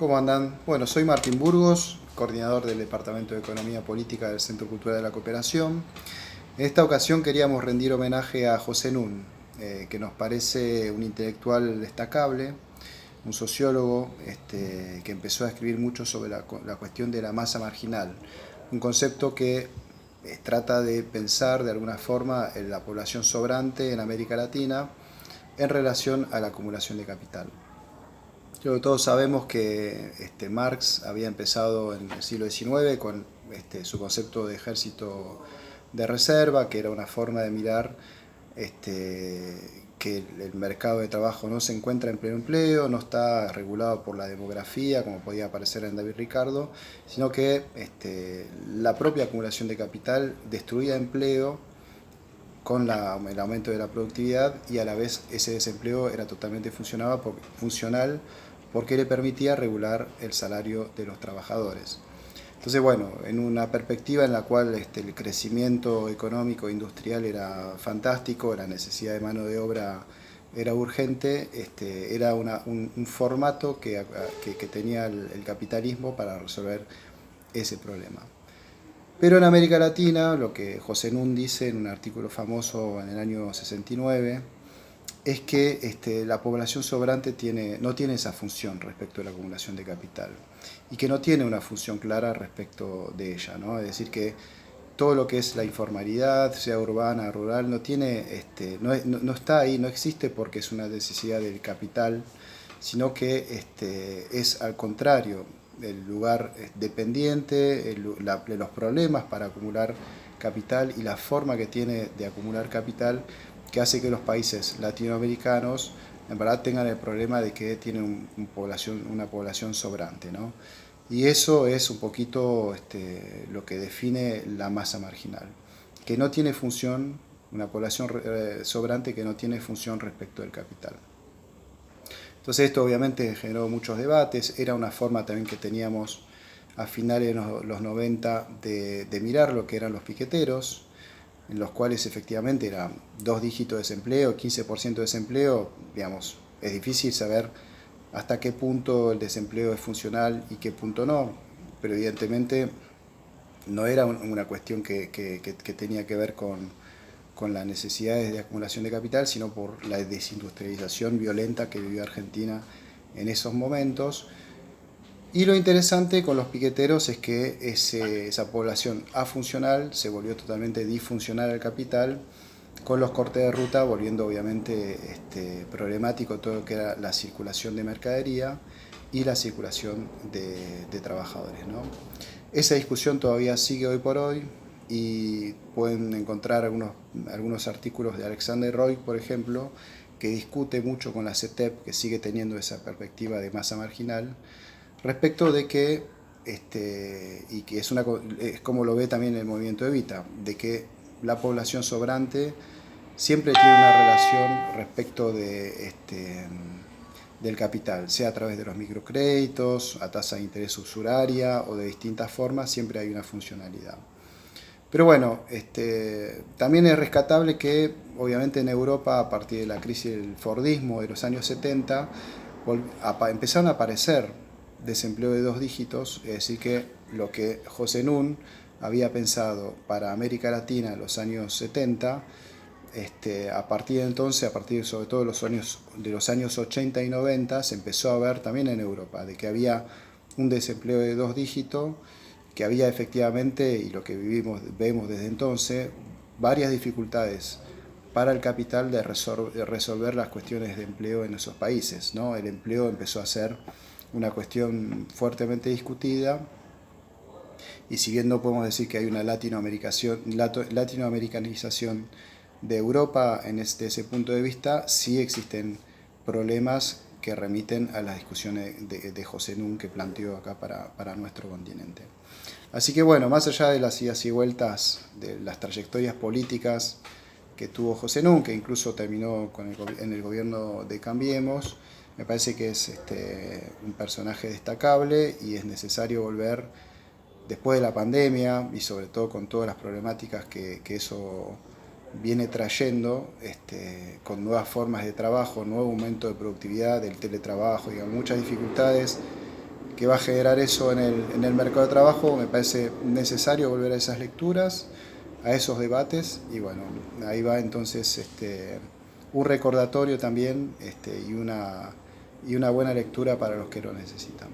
¿Cómo andan? Bueno, soy Martín Burgos, coordinador del Departamento de Economía Política del Centro Cultural de la Cooperación. En esta ocasión queríamos rendir homenaje a José Nun, que nos parece un intelectual destacable, un sociólogo que empezó a escribir mucho sobre la cuestión de la masa marginal, un concepto que trata de pensar de alguna forma en la población sobrante en América Latina en relación a la acumulación de capital. Creo que todos sabemos que Marx había empezado en el siglo XIX con su concepto de ejército de reserva, que era una forma de mirar que el mercado de trabajo no se encuentra en pleno empleo, no está regulado por la demografía, como podía aparecer en David Ricardo, sino que la propia acumulación de capital destruía empleo con el aumento de la productividad, y a la vez ese desempleo era totalmente funcional porque le permitía regular el salario de los trabajadores. Entonces, bueno, en una perspectiva en la cual el crecimiento económico e industrial era fantástico, la necesidad de mano de obra era urgente, era un formato que tenía el capitalismo para resolver ese problema. Pero en América Latina, lo que José Nun dice en un artículo famoso en el año 69, es que la población sobrante no tiene esa función respecto de la acumulación de capital y que no tiene una función clara respecto de ella, ¿no? Es decir, que todo lo que es la informalidad, sea urbana, rural, no está ahí, no existe porque es una necesidad del capital, sino que es al contrario, el lugar dependiente, los problemas para acumular capital y la forma que tiene de acumular capital, que hace que los países latinoamericanos en verdad tengan el problema de que tienen una población sobrante, ¿no? Y eso es un poquito lo que define la masa marginal, que no tiene función, una población sobrante que no tiene función respecto del capital. Entonces esto obviamente generó muchos debates, era una forma también que teníamos a finales de los 90 de mirar lo que eran los piqueteros, en los cuales efectivamente eran 2 dígitos de desempleo, 15% de desempleo, digamos, es difícil saber hasta qué punto el desempleo es funcional y qué punto no, pero evidentemente no era una cuestión que tenía que ver con las necesidades de acumulación de capital, sino por la desindustrialización violenta que vivió Argentina en esos momentos. Y lo interesante con los piqueteros es que esa población afuncional se volvió totalmente disfuncional al capital, con los cortes de ruta volviendo obviamente problemático todo lo que era la circulación de mercadería y la circulación de trabajadores, ¿no? Esa discusión todavía sigue hoy por hoy y pueden encontrar algunos artículos de Alexander Roy, por ejemplo, que discute mucho con la CETEP, que sigue teniendo esa perspectiva de masa marginal, respecto de que, y que es como lo ve también el movimiento Evita, de que la población sobrante siempre tiene una relación respecto del capital, sea a través de los microcréditos, a tasa de interés usuraria o de distintas formas, siempre hay una funcionalidad. Pero bueno, también es rescatable que obviamente en Europa, a partir de la crisis del Fordismo de los años 70, empezaron a aparecer desempleo de 2 dígitos, es decir, que lo que José Nun había pensado para América Latina en los años 70, a partir de entonces, a partir sobre todo de los años 80 y 90, se empezó a ver también en Europa, de que había un desempleo de 2 dígitos, que había efectivamente, y lo que vemos desde entonces, varias dificultades para el capital de resolver las cuestiones de empleo en esos países, ¿no? El empleo empezó a ser una cuestión fuertemente discutida, y si bien no podemos decir que hay una latinoamericanización de Europa desde ese punto de vista, sí existen problemas que remiten a las discusiones de José Nun que planteó acá para nuestro continente. Así que bueno, más allá de las idas y vueltas de las trayectorias políticas que tuvo José Nun, que incluso terminó en el gobierno de Cambiemos, me parece que es un personaje destacable y es necesario volver después de la pandemia y sobre todo con todas las problemáticas que eso viene trayendo, con nuevas formas de trabajo, nuevo aumento de productividad, del teletrabajo, digamos, muchas dificultades que va a generar eso en el mercado de trabajo, me parece necesario volver a esas lecturas, a esos debates, y bueno, ahí va entonces un recordatorio también y una buena lectura para los que lo necesitan.